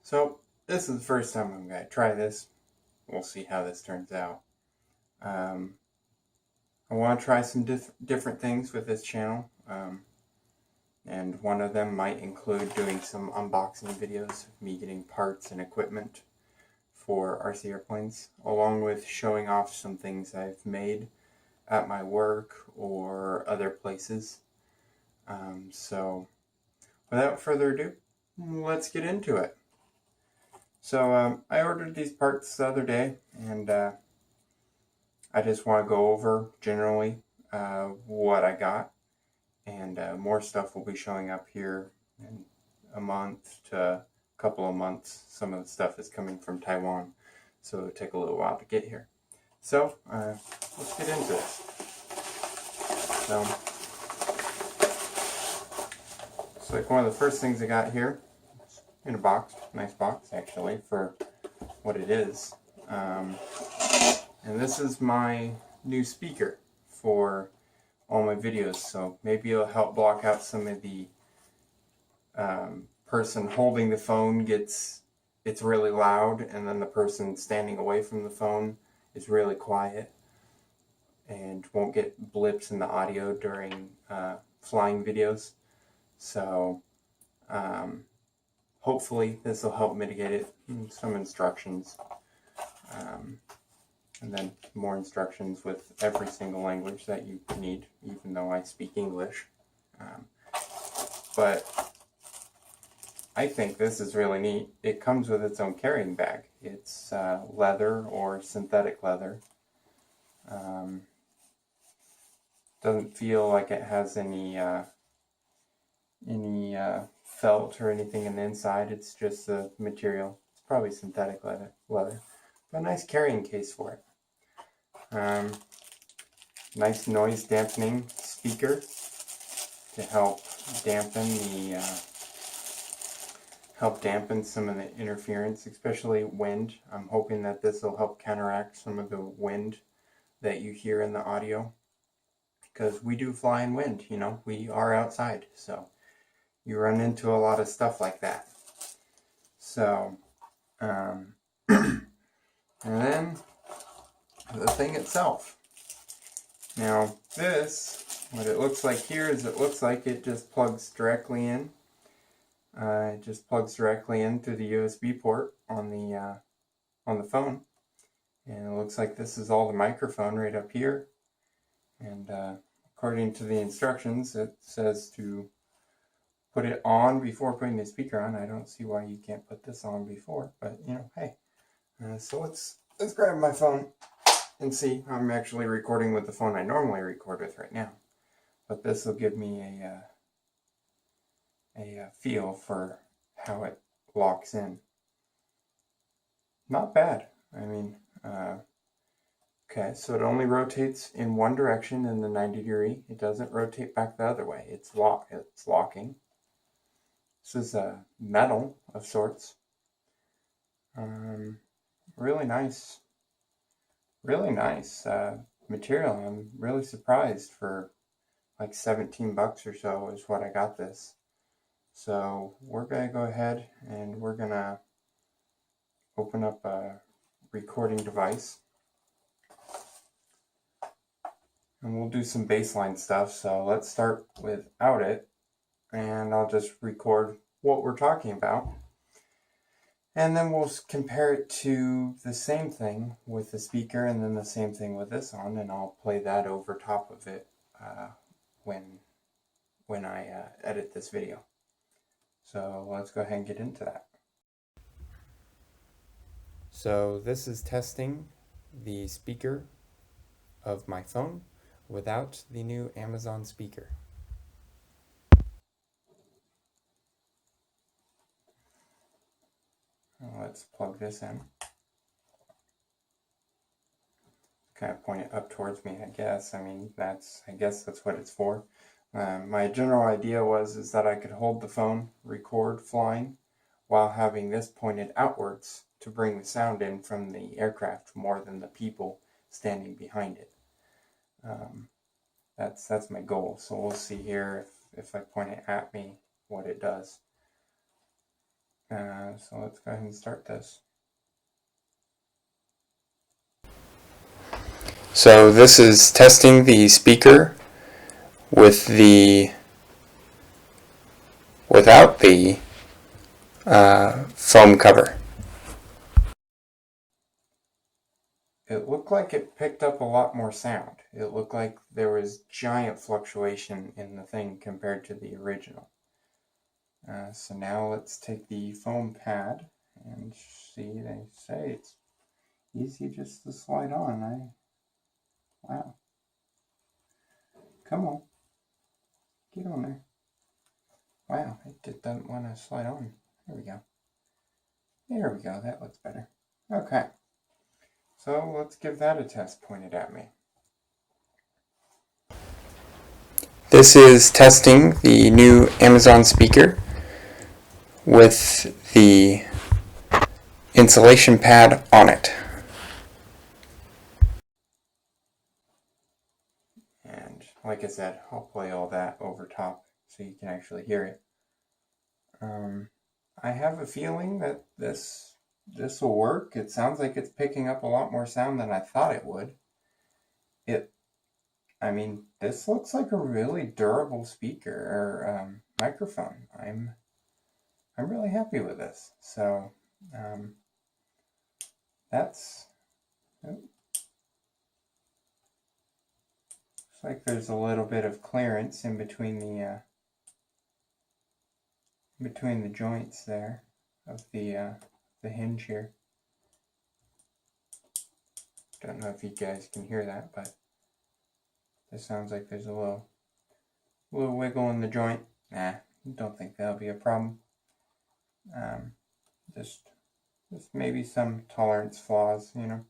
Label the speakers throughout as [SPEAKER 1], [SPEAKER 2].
[SPEAKER 1] So this is the first time I'm going to try this. We'll see how this turns out. I want to try some different things with this channel. And one of them might include doing some unboxing videos of me getting parts and equipment for RC airplanes, along with showing off some things I've made at my work or other places. So without further ado, let's get into it. So I ordered these parts the other day, and I just want to go over generally what I got, and more stuff will be showing up here in a month to a couple of months. Some of the stuff is coming from Taiwan, so it'll take a little while to get here. So let's get into this. So it's like one of the first things I got here in a box, nice box actually for what it is. And this is my new speaker for all my videos, so maybe it'll help block out some of the person holding the phone it's really loud, and then the person standing away from the phone is really quiet and won't get blips in the audio during flying videos. So hopefully this will help mitigate it. Some instructions. And then more instructions with every single language that you need, even though I speak English. But I think this is really neat. It comes with its own carrying bag. It's leather or synthetic leather. Doesn't feel like it has any felt or anything in the inside. It's just the material. It's probably synthetic leather. But a nice carrying case for it. Nice noise dampening speaker to help dampen some of the interference, especially wind. I'm hoping that this will help counteract some of the wind that you hear in the audio, because we do fly in wind, you know, we are outside, so you run into a lot of stuff like that. So and then the thing itself. Now this, what it looks like here is it looks like it just plugs directly in. It just plugs directly in through the USB port on the phone, and it looks like this is all the microphone right up here. And according to the instructions, it says to put it on before putting the speaker on. I don't see why you can't put this on before, but you know, hey. So let's grab my phone and see. I'm actually recording with the phone I normally record with right now, but this will give me a feel for how it locks in. Not bad. I mean, okay, so it only rotates in one direction in the 90-degree. It doesn't rotate back the other way. It's locking. This is a metal of sorts. Really nice material. I'm really surprised. For like 17 bucks or so is what I got this. So we're gonna go ahead and we're gonna open up a recording device, and we'll do some baseline stuff. So let's start without it, and I'll just record what we're talking about. And then we'll compare it to the same thing with the speaker, and then the same thing with this on, and I'll play that over top of it when I edit this video. So let's go ahead and get into that. So this is testing the speaker of my phone without the new Amazon speaker. Let's plug this in. Kind of point it up towards me, I guess. I mean, I guess that's what it's for. My general idea is that I could hold the phone, record flying, while having this pointed outwards to bring the sound in from the aircraft more than the people standing behind it. That's my goal. So we'll see here if I point it at me what it does. So let's go ahead and start this. So this is testing the speaker with without the foam cover. It looked like it picked up a lot more sound. It looked like there was giant fluctuation in the thing compared to the original. So now let's take the foam pad and see. They say it's easy just to slide on. Wow. Come on. Get on there. Wow, it doesn't want to slide on. There we go. There we go. That looks better. Okay. So let's give that a test pointed at me. This is testing the new Amazon speaker with the insulation pad on it. And like I said, I'll play all that over top so you can actually hear it. I have a feeling that this will work. It sounds like it's picking up a lot more sound than I thought it would. I mean, this looks like a really durable speaker or microphone. I'm really happy with this. So that's looks like there's a little bit of clearance in between the joints there of the hinge here. Don't know if you guys can hear that, but it sounds like there's a little wiggle in the joint. Nah, don't think that'll be a problem. Just maybe some tolerance flaws, you know.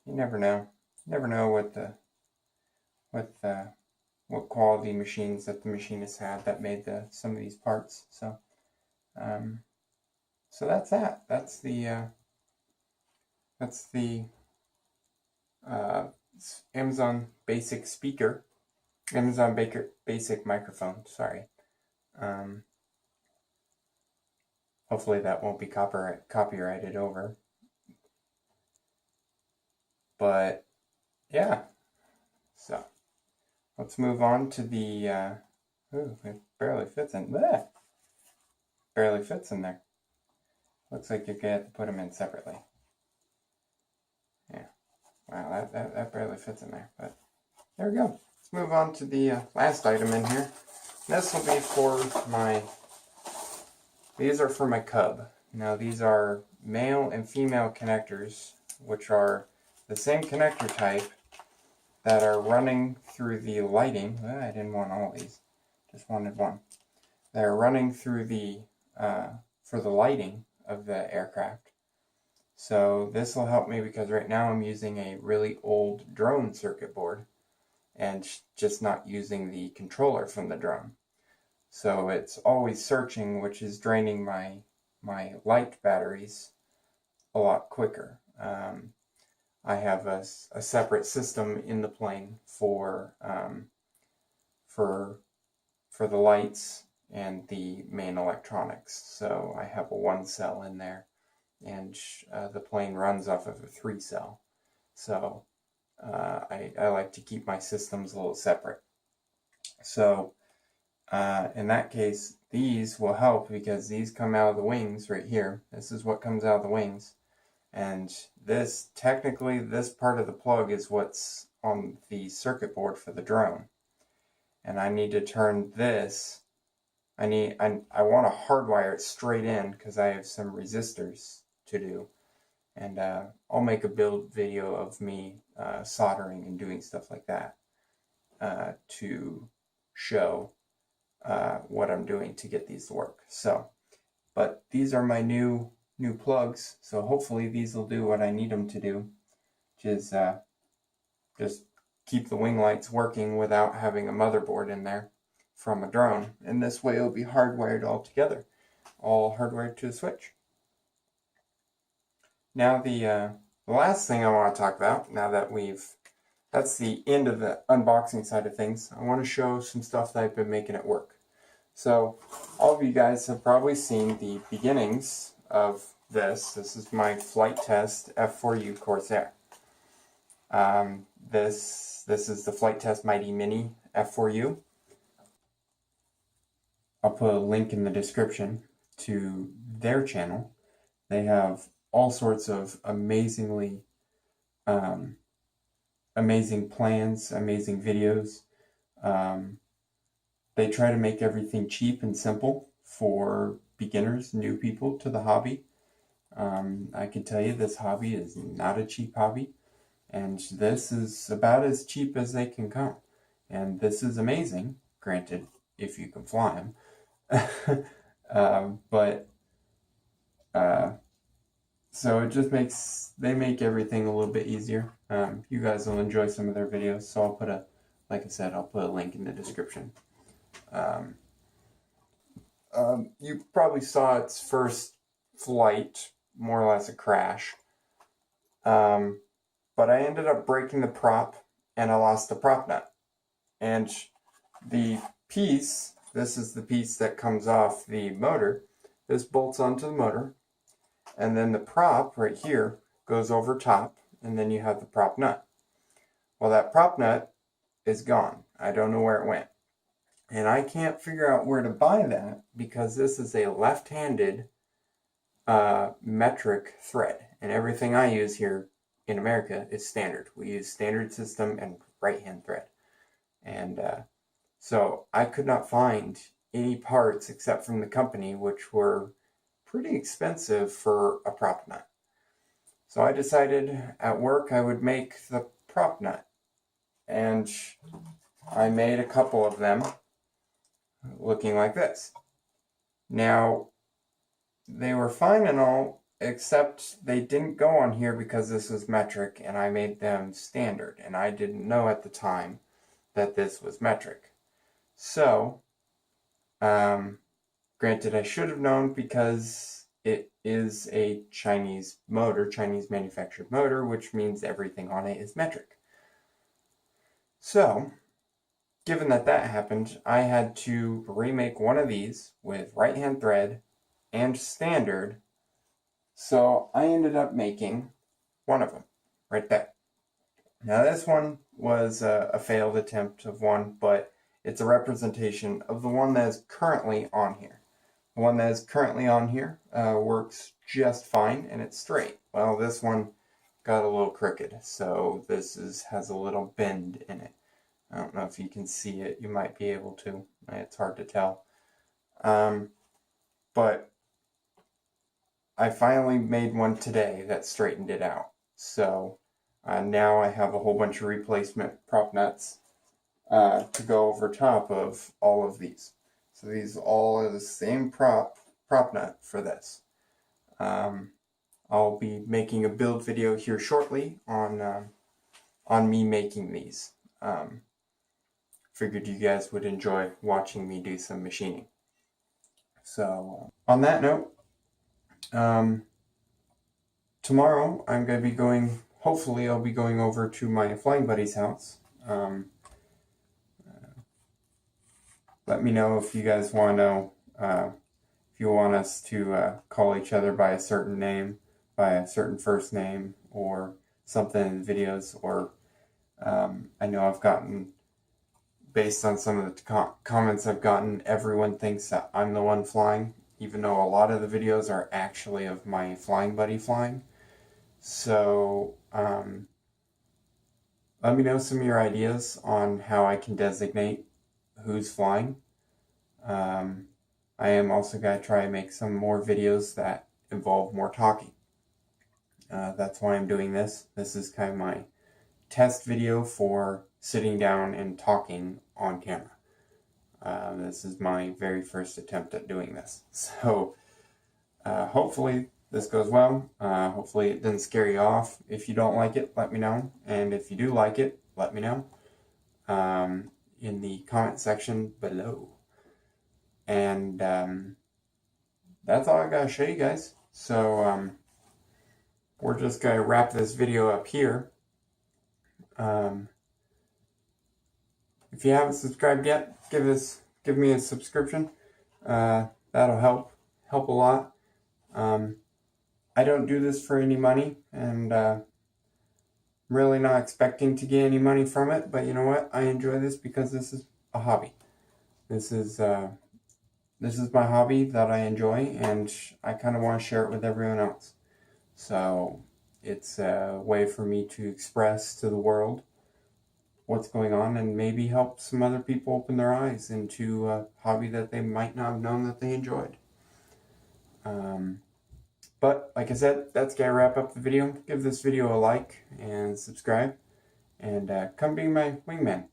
[SPEAKER 1] You never know. You never know what quality machines that the machinists had that made some of these parts. So so that's that. That's the Amazon Basic speaker, Amazon Basic microphone. Sorry. Hopefully that won't be copyrighted over. But yeah, so let's move on to the. Ooh, it barely fits in. Bleh! Barely fits in there. Looks like you're gonna have to put them in separately. Yeah. Wow, that barely fits in there, but there we go. Let's move on to the last item in here. This will be for these are for my cub. Now these are male and female connectors, which are the same connector type that are running through the lighting. I didn't want all these, just wanted one. They're running through the for the lighting of the aircraft. So this will help me because right now I'm using a really old drone circuit board and just not using the controller from the drone. So it's always searching, which is draining my light batteries a lot quicker. I have a separate system in the plane for the lights and the main electronics. So I have a 1-cell in there, and the plane runs off of a 3-cell. So I like to keep my systems a little separate. So in that case, these will help because these come out of the wings right here. This is what comes out of the wings. And technically, this part of the plug is what's on the circuit board for the drone. And I need to turn this. I want to hardwire it straight in because I have some resistors to do. And I'll make a build video of me soldering and doing stuff like that to show what I'm doing to get these to work. So, but these are my new plugs, so hopefully these will do what I need them to do, which is just keep the wing lights working without having a motherboard in there from a drone. And this way it'll be hardwired all together, all hardwired to a switch. Now the last thing I want to talk about, now that that's the end of the unboxing side of things, I want to show some stuff that I've been making at work. So all of you guys have probably seen the beginnings of this. This is my flight test F4U Corsair. This is the flight test Mighty Mini F4U. I'll put a link in the description to their channel. They have all sorts of amazing plans, amazing videos. They try to make everything cheap and simple for beginners, new people to the hobby. I can tell you this hobby is not a cheap hobby, and this is about as cheap as they can come. And this is amazing, granted, if you can fly them. So it just they make everything a little bit easier. You guys will enjoy some of their videos, so I'll put I'll put a link in the description. You probably saw its first flight, more or less a crash. But I ended up breaking the prop and I lost the prop nut. And the piece, this is the piece that comes off the motor, this bolts onto the motor, and then the prop right here goes over top, and then you have the prop nut. Well, that prop nut is gone. I don't know where it went. And I can't figure out where to buy that because this is a left-handed metric thread. And everything I use here in America is standard. We use standard system and right-hand thread. And so I could not find any parts except from the company, which were pretty expensive for a prop nut. So I decided at work I would make the prop nut. And I made a couple of them looking like this. Now, they were fine and all, except they didn't go on here because this was metric and I made them standard. And I didn't know at the time that this was metric. So, granted, I should have known because it is a Chinese motor, Chinese manufactured motor, which means everything on it is metric. So, given that happened, I had to remake one of these with right-hand thread and standard. So I ended up making one of them right there. Now this one was a failed attempt of one, but it's a representation of the one that is currently on here. The one that is currently on here works just fine and it's straight. Well, this one got a little crooked, so this has a little bend in it. I don't know if you can see it. You might be able to. It's hard to tell. But I finally made one today that straightened it out. So now I have a whole bunch of replacement prop nuts to go over top of all of these. So these all are the same prop nut for this. I'll be making a build video here shortly on me making these. Figured you guys would enjoy watching me do some machining. So on that note, tomorrow I'm going to be hopefully I'll be going over to my flying buddy's house. Let me know if you guys want to know, if you want us to call each other by a certain name, by a certain first name, or something in the videos, or I know I've gotten, based on some of the comments I've gotten, everyone thinks that I'm the one flying, even though a lot of the videos are actually of my flying buddy flying. So, let me know some of your ideas on how I can designate who's flying. I am also going to try and make some more videos that involve more talking. That's why I'm doing this. This is kind of my test video for sitting down and talking on camera. This is my very first attempt at doing this. So hopefully this goes well. Hopefully it didn't scare you off. If you don't like it, let me know. And if you do like it, let me know in the comment section below. And that's all I gotta show you guys. So we're just gonna wrap this video up here. If you haven't subscribed yet, give me a subscription. that'll help a lot. I don't do this for any money, and I'm really not expecting to get any money from it, but you know what? I enjoy this because this is a hobby. This is my hobby that I enjoy, and I kind of want to share it with everyone else. So it's a way for me to express to the world what's going on and maybe help some other people open their eyes into a hobby that they might not have known that they enjoyed. But like I said, that's gonna wrap up the video. Give this video a like and subscribe, and come be my wingman.